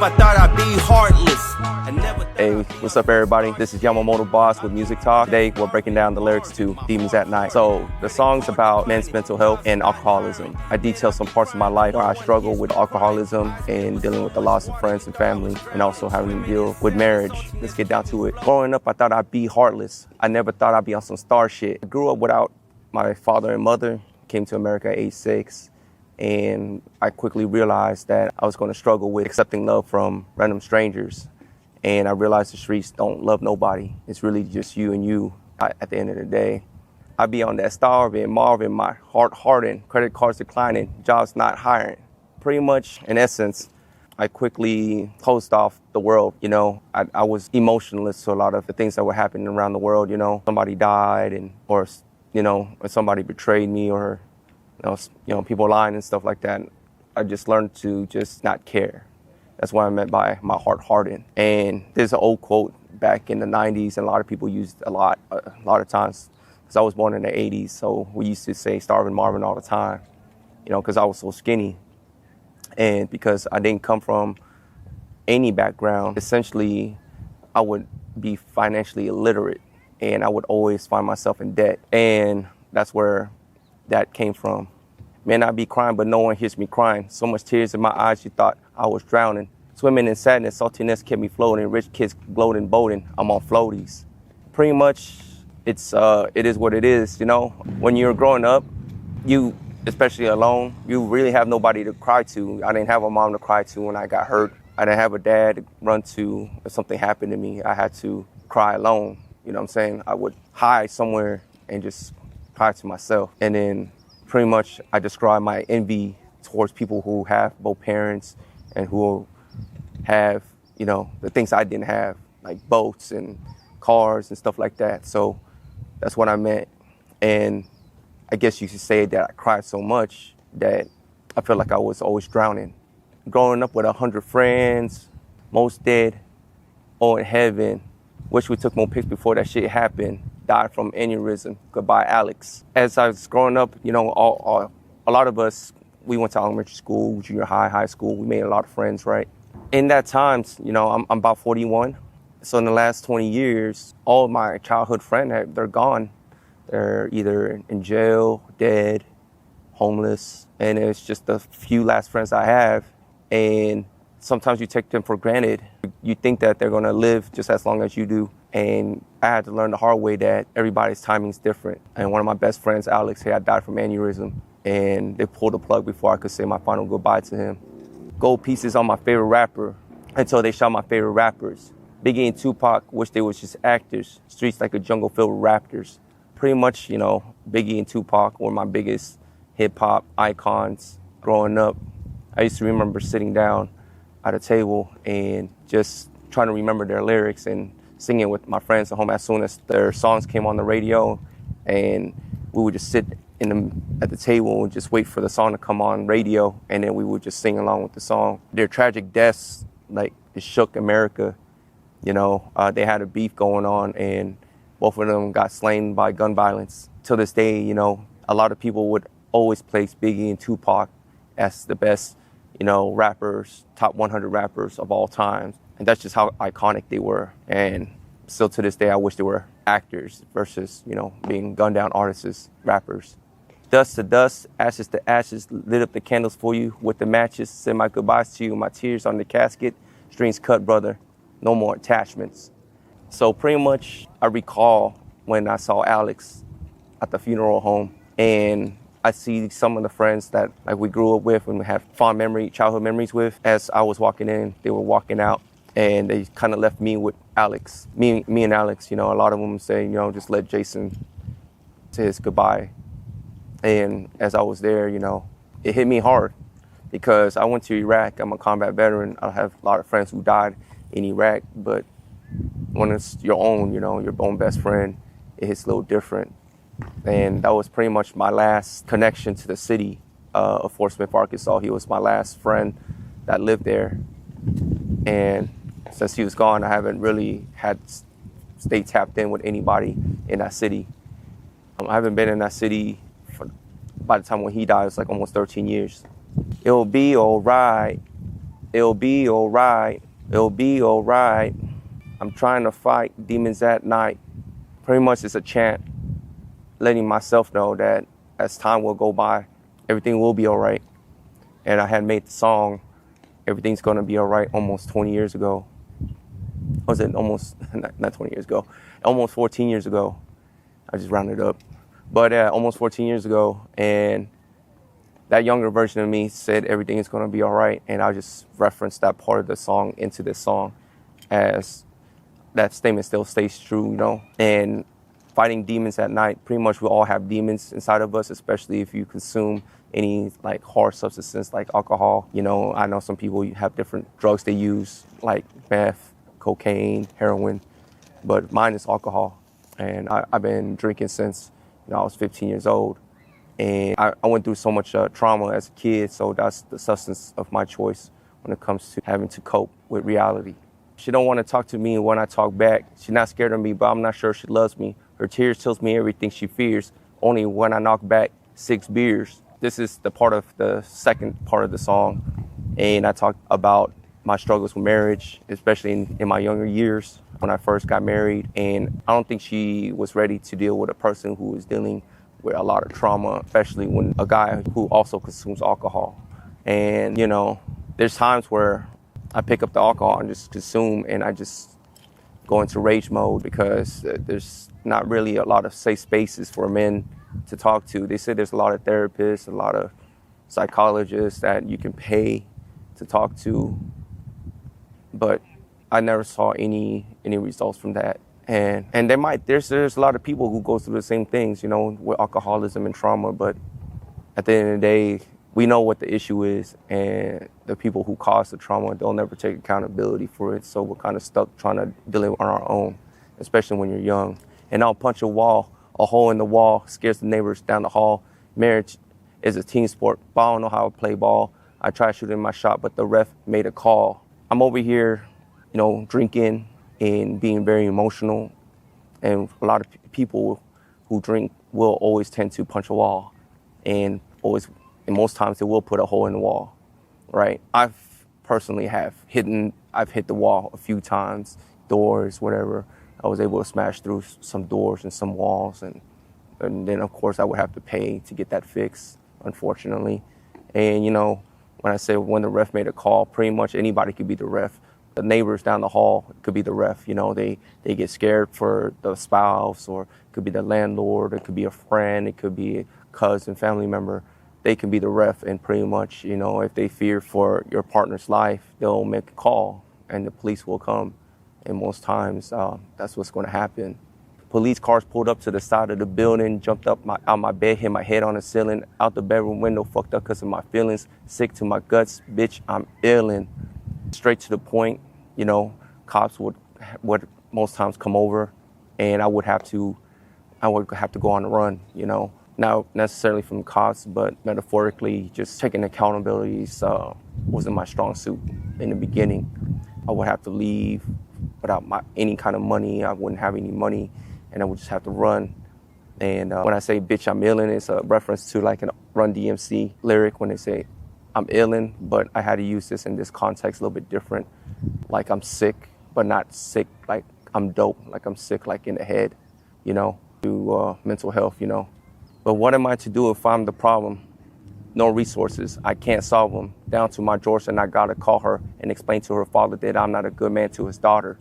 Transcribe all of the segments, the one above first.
I thought I'd be heartless. Hey, what's up everybody? This is YAMAMOTO Boss with Music Talk. Today we're breaking down the lyrics to Demons at Night. So the song's about men's mental health and alcoholism. I detail some parts of my life where I struggle with alcoholism and dealing with the loss of friends and family and also having to deal with marriage. Let's get down to it. Growing up, I thought I'd be heartless. I never thought I'd be on some star shit. I grew up without my father and mother, came to America at age 6. And I quickly realized that I was going to struggle with accepting love from random strangers. And I realized the streets don't love nobody. It's really just you and you at the end of the day. I be on that starving, Marvin, my heart hardened, credit cards declining, jobs not hiring. Pretty much, in essence, I quickly closed off the world. You know, I was emotionless to a lot of the things that were happening around the world. You know, somebody died or somebody betrayed me or, people lying and stuff like that. I just learned to just not care. That's what I meant by my heart hardened. And there's an old quote back in the 90s, and a lot of people used a lot of times, because I was born in the 80s, so we used to say starving Marvin all the time, because I was so skinny. And because I didn't come from any background, essentially, I would be financially illiterate, and I would always find myself in debt. And that's where that came from. Man, I be crying, but no one hears me crying. So much tears in my eyes, you thought I was drowning. Swimming in sadness, saltiness kept me floating. Rich kids gloating, boating, I'm on floaties. Pretty much, it is what it is, When you're growing up, you, especially alone, you really have nobody to cry to. I didn't have a mom to cry to when I got hurt. I didn't have a dad to run to if something happened to me. I had to cry alone, you know what I'm saying? I would hide somewhere and just cry to myself. And then pretty much I describe my envy towards people who have both parents and who have, the things I didn't have, like boats and cars and stuff like that. So that's what I meant. And I guess you could say that I cried so much that I felt like I was always drowning. Growing up with 100 friends, most dead, all in heaven. Wish we took more pics before that shit happened. Died from aneurysm. Goodbye, Alex. As I was growing up, a lot of us, we went to elementary school, junior high, high school. We made a lot of friends, right? In that time, I'm about 41. So in the last 20 years, all of my childhood friends, they're gone. They're either in jail, dead, homeless. And it's just the few last friends I have. And sometimes you take them for granted. You think that they're going to live just as long as you do. And I had to learn the hard way that everybody's timing is different. And one of my best friends, Alex, he had died from aneurysm. And they pulled the plug before I could say my final goodbye to him. Gold pieces on my favorite rapper until they shot my favorite rappers. Biggie and Tupac wish they was just actors. Streets like a jungle filled with raptors. Pretty much, Biggie and Tupac were my biggest hip-hop icons growing up. I used to remember sitting down at a table and just trying to remember their lyrics and singing with my friends at home as soon as their songs came on the radio. And we would just sit at the table and just wait for the song to come on radio, and then we would just sing along with the song. Their tragic deaths, it shook America. They had a beef going on, and both of them got slain by gun violence. To this day, a lot of people would always place Biggie and Tupac as the best, rappers, top 100 rappers of all time. And that's just how iconic they were. And still to this day, I wish they were actors versus, being gunned down artists, rappers. Dust to dust, ashes to ashes, lit up the candles for you with the matches, said my goodbyes to you, my tears on the casket, strings cut, brother, no more attachments. So pretty much I recall when I saw Alex at the funeral home, and I see some of the friends that we grew up with and we have fond childhood memories with. As I was walking in, they were walking out, and they kind of left me with Alex, me and Alex. A lot of them say, just let Jason to his goodbye. And as I was there, it hit me hard because I went to Iraq. I'm a combat veteran. I have a lot of friends who died in Iraq, but when it's your own, your own best friend, it hits a little different. And that was pretty much my last connection to the city of Fort Smith, Arkansas. He was my last friend that lived there. And since he was gone, I haven't really stayed tapped in with anybody in that city. I haven't been in that city by the time when he died, it's almost 13 years. It'll be all right. It'll be alright, it'll be alright. I'm trying to fight demons at night. Pretty much it's a chant letting myself know that as time will go by, everything will be alright. And I had made the song, Everything's Gonna Be Alright, almost 20 years ago. Was it almost, not 20 years ago, almost 14 years ago. I just rounded up. But almost 14 years ago, and that younger version of me said everything is going to be all right, and I just referenced that part of the song into this song, as that statement still stays true, you know. And fighting demons at night, pretty much we all have demons inside of us, especially if you consume any like hard substances like alcohol. You know, I know some people have different drugs they use, like meth, cocaine, heroin, but mine is alcohol. And I've been drinking since I was 15 years old. And I went through so much trauma as a kid, so that's the substance of my choice when it comes to having to cope with reality. She don't want to talk to me when I talk back. She's not scared of me, but I'm not sure she loves me. Her tears tells me everything she fears, only when I knock back 6 beers. This is the part of the second part of the song, and I talk about my struggles with marriage, especially in my younger years when I first got married. And I don't think she was ready to deal with a person who was dealing with a lot of trauma, especially when a guy who also consumes alcohol. And, you know, there's times where I pick up the alcohol and just consume, and I just go into rage mode because there's not really a lot of safe spaces for men to talk to. They say there's a lot of therapists, a lot of psychologists that you can pay to talk to, but I never saw any results from that. And there's a lot of people who go through the same things, you know, with alcoholism and trauma, but at the end of the day, we know what the issue is, and the people who cause the trauma, they'll never take accountability for it, so we're kind of stuck trying to deal it on our own, especially when you're young. And I'll punch a wall, a hole in the wall, scares the neighbors down the hall. Marriage is a team sport, but I don't know how to play ball. I tried shooting my shot, but the ref made a call. I'm over here, you know, drinking and being very emotional, and a lot of people who drink will always tend to punch a wall, and most times they will put a hole in the wall, right? I've personally I've hit the wall a few times, doors, whatever. I was able to smash through some doors and some walls, and then of course I would have to pay to get that fixed, unfortunately. And you know, when the ref made a call, pretty much anybody could be the ref. The neighbors down the hall could be the ref. You know, they get scared for the spouse, or it could be the landlord, it could be a friend, it could be a cousin, family member. They can be the ref, and pretty much, you know, if they fear for your partner's life, they'll make a call and the police will come. And most times, that's what's going to happen. Police cars pulled up to the side of the building, jumped up out my bed, hit my head on the ceiling, out the bedroom window, fucked up because of my feelings, sick to my guts, bitch, I'm illin'. Straight to the point, you know, cops would most times come over, and I would have to go on the run, you know. Not necessarily from cops, but metaphorically, just taking accountabilities wasn't my strong suit in the beginning. I would have to leave without any kind of money. I wouldn't have any money, and I would just have to run. And when I say bitch, I'm illin', it's a reference to like a Run DMC lyric when they say I'm illin', but I had to use this in this context a little bit different. Like I'm sick, but not sick like I'm dope, like I'm sick like in the head, you know, to mental health, you know. But what am I to do if I'm the problem? No resources, I can't solve them. Down to my drawers, and I gotta call her and explain to her father that I'm not a good man to his daughter.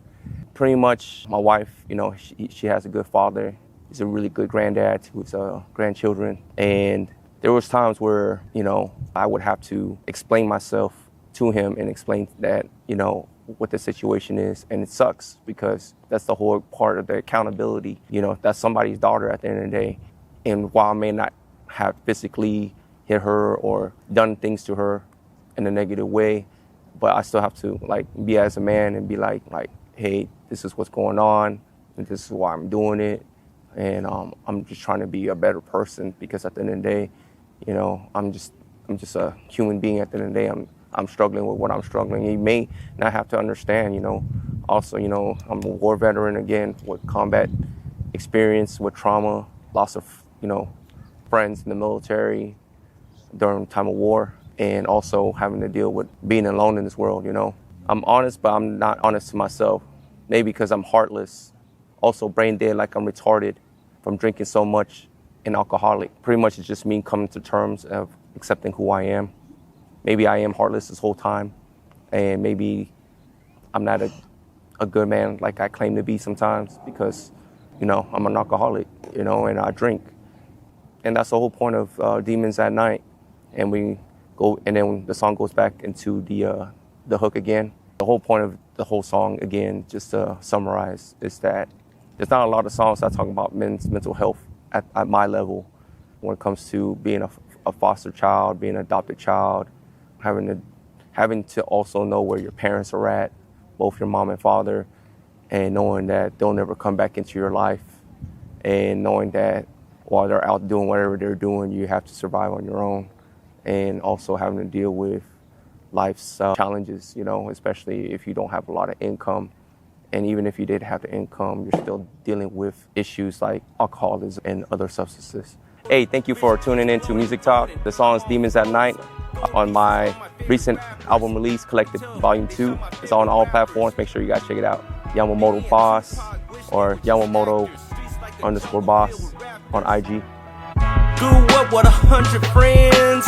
Pretty much, my wife, you know, she has a good father. He's a really good granddad to his grandchildren. And there was times where, you know, I would have to explain myself to him and explain that, you know, what the situation is. And it sucks because that's the whole part of the accountability. You know, that's somebody's daughter at the end of the day. And while I may not have physically hit her or done things to her in a negative way, but I still have to like be as a man and be like, hey, this is what's going on, and this is why I'm doing it. And I'm just trying to be a better person, because at the end of the day, you know, I'm just a human being. At the end of the day, I'm struggling with what I'm struggling. You may not have to understand, you know. Also, you know, I'm a war veteran again with combat experience, with trauma, loss of, you know, friends in the military during time of war. and also having to deal with being alone in this world, you know. I'm honest, but I'm not honest to myself. Maybe because I'm heartless, also brain dead, like I'm retarded from drinking so much and alcoholic. Pretty much it's just me coming to terms of accepting who I am. Maybe I am heartless this whole time, and maybe I'm not a good man like I claim to be sometimes because, you know, I'm an alcoholic, you know, and I drink. And that's the whole point of Demons at Night. And we go, and then the song goes back into the hook again. The whole point of the whole song, again, just to summarize, is that there's not a lot of songs that talk about men's mental health at my level when it comes to being a foster child, being an adopted child, having to also know where your parents are at, both your mom and father, and knowing that they'll never come back into your life, and knowing that while they're out doing whatever they're doing, you have to survive on your own, and also having to deal with life's challenges, you know, especially if you don't have a lot of income. And even if you did have the income, you're still dealing with issues like alcoholism and other substances. Hey, thank you for tuning in to Music Talk. The song is Demons at Night on my recent album release, Collected Volume 2. It's on all platforms. Make sure you guys check it out. Yamamoto Boss or Yamamoto_boss on IG. Grew up with 100 friends,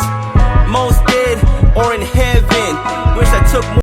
most dead or in heaven. Wish I took more.